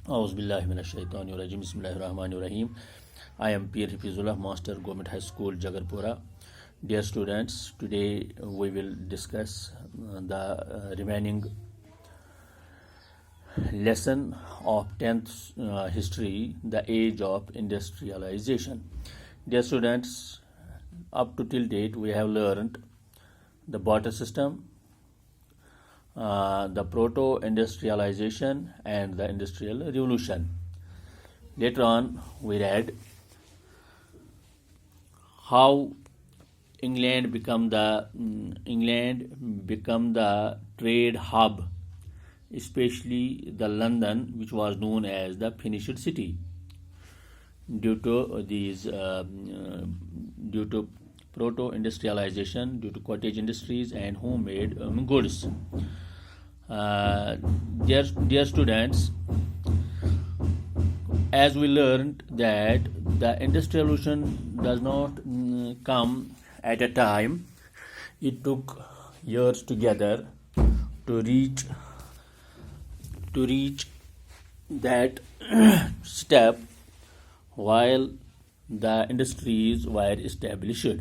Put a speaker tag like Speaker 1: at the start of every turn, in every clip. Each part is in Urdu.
Speaker 1: Auzu billahi minash-shaytanir-rajim. Bismillahir-rahmanir-rahim. I am P. Hafizullah, Master, Government High School, Jagarpura. Dear students, today we will discuss the remaining lesson of 10th history, the age of industrialization. Dear students, up to till date we have learned the barter system, the proto-industrialization and the industrial revolution. Later on we read how England become the trade hub, especially the London, which was known as the finished city, due to proto-industrialization, due to cottage industries and homemade goods. Dear students, as we learned that the industrial revolution does not come at a time. It took years together to reach that step while the industries were established.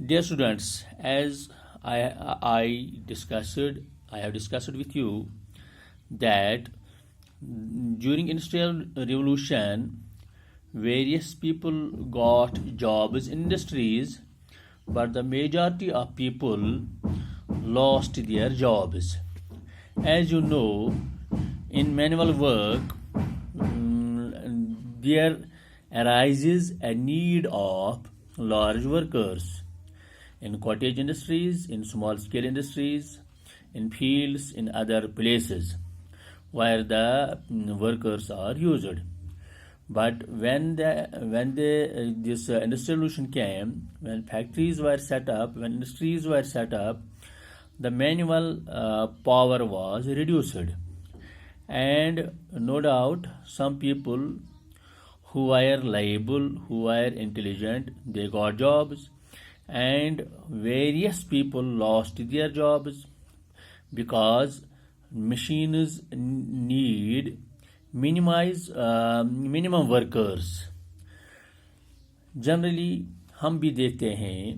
Speaker 1: Dear students, as I have discussed with you that during industrial revolution, various people got jobs in industries, but the majority of people lost their jobs. As you know, in manual work, there arises a need of large workers in cottage industries, in small scale industries, in fields, in other places where the workers are used. But when this industrial revolution came, when factories were set up, when industries were set up, the manual power was reduced, and no doubt some people who were liable, who were intelligent, they got jobs, and various people lost their jobs because machines need minimum workers. Generally ہم بھی دیکھتے ہیں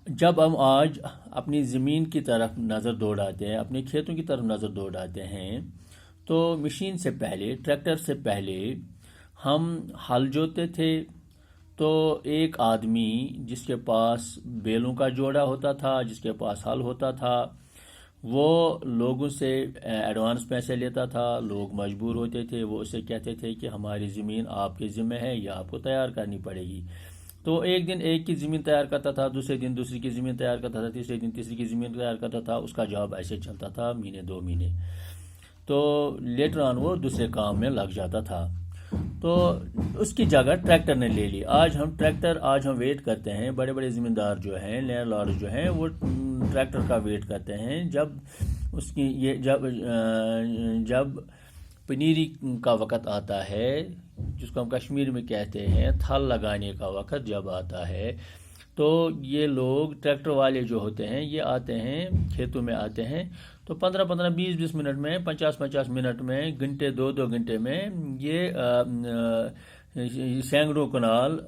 Speaker 1: جب ہم آج اپنی زمین کی طرف نظر دوڑاتے ہیں، اپنے کھیتوں کی طرف نظر دوڑاتے ہیں، تو مشین سے پہلے، ٹریکٹر سے پہلے ہم ہل جوتے تھے تو ایک آدمی جس کے پاس بیلوں کا جوڑا ہوتا تھا، جس کے پاس ہل ہوتا تھا، وہ لوگوں سے ایڈوانس پیسے لیتا تھا. لوگ مجبور ہوتے تھے، وہ اسے کہتے تھے کہ ہماری زمین آپ کے ذمہ ہے یا آپ کو تیار کرنی پڑے گی. تو ایک دن ایک کی زمین تیار کرتا تھا، دوسرے دن دوسری کی زمین تیار کرتا تھا، تیسرے دن تیسری کی زمین تیار کرتا تھا. اس کا جاب ایسے چلتا تھا مہینے 2 مہینے. تو لیٹر آن وہ دوسرے کام میں لگ جاتا تھا. تو اس کی جگہ ٹریکٹر نے لے لی. آج ہم ویٹ کرتے ہیں، بڑے بڑے زمیندار جو ہیں، لینڈ لارڈ جو ہیں، وہ ٹریکٹر کا ویٹ کرتے ہیں جب پنیری کا وقت آتا ہے، جس کو ہم کشمیر میں کہتے ہیں تھل لگانے کا وقت جب آتا ہے، تو یہ لوگ ٹریکٹر والے جو ہوتے ہیں یہ آتے ہیں، کھیتوں میں آتے ہیں، تو 15 20 منٹ میں، 50 منٹ میں، گھنٹے 2 گھنٹے میں یہ سینکڑوں کنال،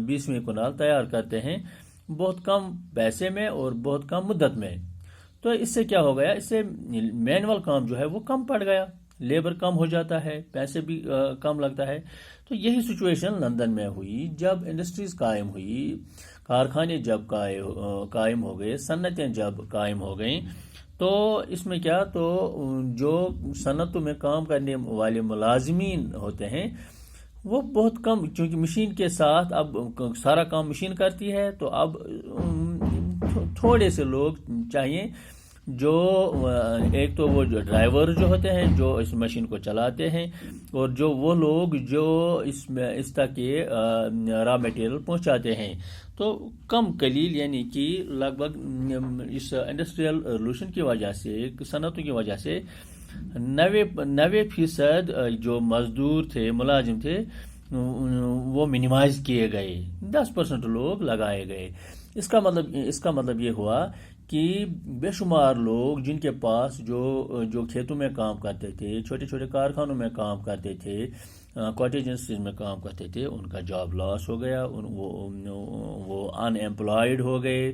Speaker 1: 20ویں کنال تیار کرتے ہیں، بہت کم پیسے میں اور بہت کم مدت میں. تو اس سے کیا ہو گیا؟ اس سے مینول کام جو ہے وہ کم پڑ گیا، لیبر کم ہو جاتا ہے، پیسے بھی کم لگتا ہے. تو یہی سچویشن لندن میں ہوئی جب انڈسٹریز قائم ہوئی، کارخانے جب قائم ہو گئے، صنعتیں جب قائم ہو گئیں. تو اس میں کیا، تو جو صنعتوں میں کام کرنے والے ملازمین ہوتے ہیں وہ بہت کم، چونکہ مشین کے ساتھ اب سارا کام مشین کرتی ہے، تو اب تھوڑے سے لوگ چاہیے، جو ایک تو وہ جو ڈرائیور جو ہوتے ہیں جو اس مشین کو چلاتے ہیں، اور جو وہ لوگ جو اس تک یہ را میٹیریل پہنچاتے ہیں. تو کم قلیل، یعنی کہ لگ بھگ اس انڈسٹریل ریولوشن کی وجہ سے، صنعتوں کی وجہ سے 90% جو مزدور تھے، ملازم تھے، وہ منیمائز کیے گئے، 10% لوگ لگائے گئے. اس کا مطلب یہ ہوا کہ بے شمار لوگ جن کے پاس جو کھیتوں میں کام کرتے تھے، چھوٹے چھوٹے کارخانوں میں کام کرتے تھے، کاٹیج انڈسٹریز میں کام کرتے تھے، ان کا جاب لاس ہو گیا، وہ ان ایمپلائڈ ہو گئے،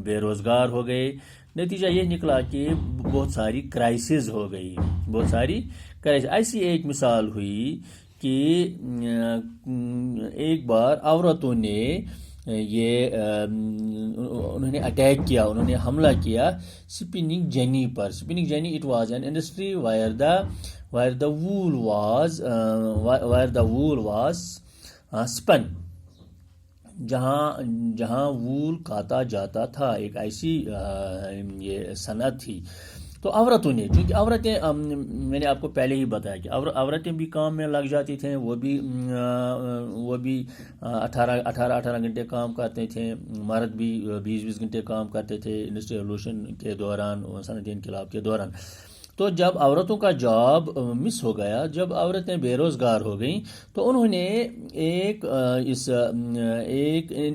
Speaker 1: بے روزگار ہو گئے. نتیجہ یہ نکلا کہ بہت ساری کرائسز ہو گئی، بہت ساری کرائسز. ایسی ایک مثال ہوئی کہ ایک بار عورتوں نے انہوں نے اٹیک کیا، انہوں نے حملہ کیا spinning genie per. Spinning genie it was an industry where the wool was spun. جہاں وول کاتا جاتا تھا، ایک ایسی یہ صنعت تھی. تو عورتوں نے، چونکہ عورتیں، میں نے آپ کو پہلے ہی بتایا کہ عورتیں بھی کام میں لگ جاتی تھیں، وہ بھی 18 گھنٹے کام کرتے تھے، مرد بھی 20 گھنٹے کام کرتے تھے انڈسٹری ریولوشن کے دوران، صنعتی انقلاب کے دوران. تو جب عورتوں کا جاب مس ہو گیا، جب عورتیں بے روزگار ہو گئیں، تو انہوں نے ایک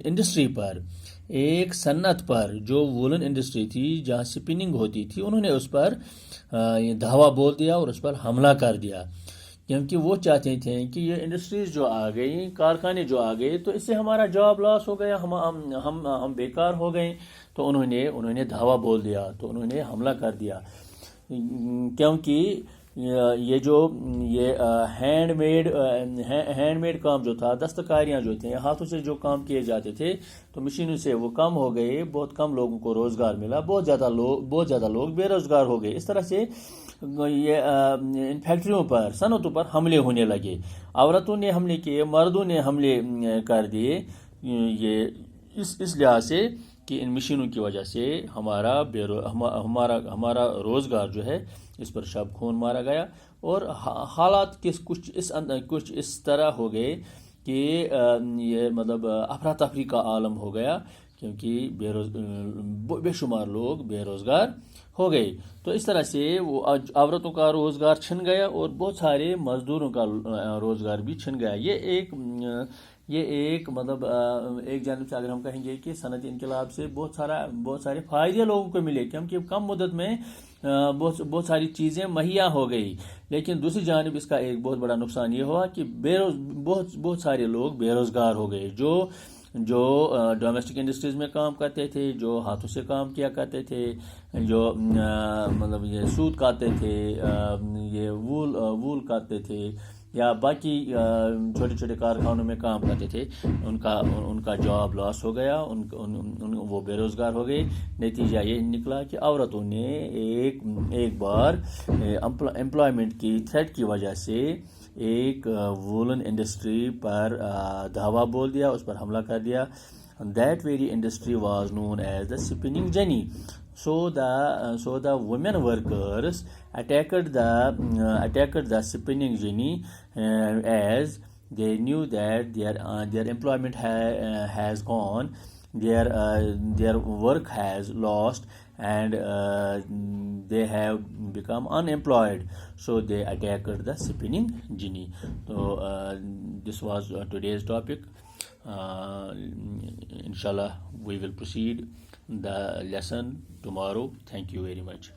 Speaker 1: انڈسٹری پر، ایک صنعت پر جو وولن انڈسٹری تھی، جہاں سپننگ ہوتی تھی، انہوں نے اس پر دھاوا بول دیا اور اس پر حملہ کر دیا، کیونکہ وہ چاہتے تھے کہ یہ انڈسٹریز جو آ گئی، کارخانے جو آ گئے، تو اس سے ہمارا جاب لاس ہو گیا، ہم بیکار ہو گئے. تو انہوں نے دھاوا بول دیا، تو انہوں نے حملہ کر دیا، کیونکہ یہ ہینڈ میڈ کام جو تھا، دستکاریاں جو تھیں، ہاتھوں سے جو کام کیے جاتے تھے، تو مشینوں سے وہ کم ہو گئے، بہت کم لوگوں کو روزگار ملا، بہت زیادہ لوگ بے روزگار ہو گئے. اس طرح سے یہ ان فیکٹریوں پر، صنعتوں پر حملے ہونے لگے. عورتوں نے حملے کیے، مردوں نے حملے کر دیے، یہ اس لحاظ سے کہ ان مشینوں کی وجہ سے ہمارا روزگار جو ہے، اس پر شب خون مارا گیا. اور حالات کچھ اس طرح ہو گئے کہ یہ مطلب افراتفری کا عالم ہو گیا، کیونکہ بے شمار لوگ بے روزگار ہو گئے. تو اس طرح سے وہ عورتوں کا روزگار چھن گیا اور بہت سارے مزدوروں کا روزگار بھی چھن گیا. یہ ایک مطلب ایک جانب سے اگر ہم کہیں گے کہ صنعتی انقلاب سے بہت سارے فائدے لوگوں کو ملے، کیونکہ کم مدت میں بہت ساری چیزیں مہیا ہو گئی. لیکن دوسری جانب اس کا ایک بہت بڑا نقصان یہ ہوا کہ بہت سارے لوگ بے روزگار ہو گئے، جو ڈومیسٹک انڈسٹریز میں کام کرتے تھے، جو ہاتھوں سے کام کیا کرتے تھے، جو مطلب یہ سوت کاٹتے تھے، یہ وول کاٹتے تھے، یا باقی چھوٹے چھوٹے کارخانوں میں کام کرتے تھے، ان کا جاب لاس ہو گیا، وہ بے روزگار ہو گئے. نتیجہ یہ نکلا کہ عورتوں نے ایک بار امپلائمنٹ کی تھریٹ کی وجہ سے ایک وولن انڈسٹری پر دھاوا بول دیا، اس پر حملہ کر دیا. That very industry was known as the spinning jenny. So the women workers attacked the spinning jenny, as they knew that their employment has gone, their work has lost, and they have become unemployed. So they attacked the spinning jenny. So this was today's topic. Inshallah we will proceed the lesson tomorrow. Thank you very much.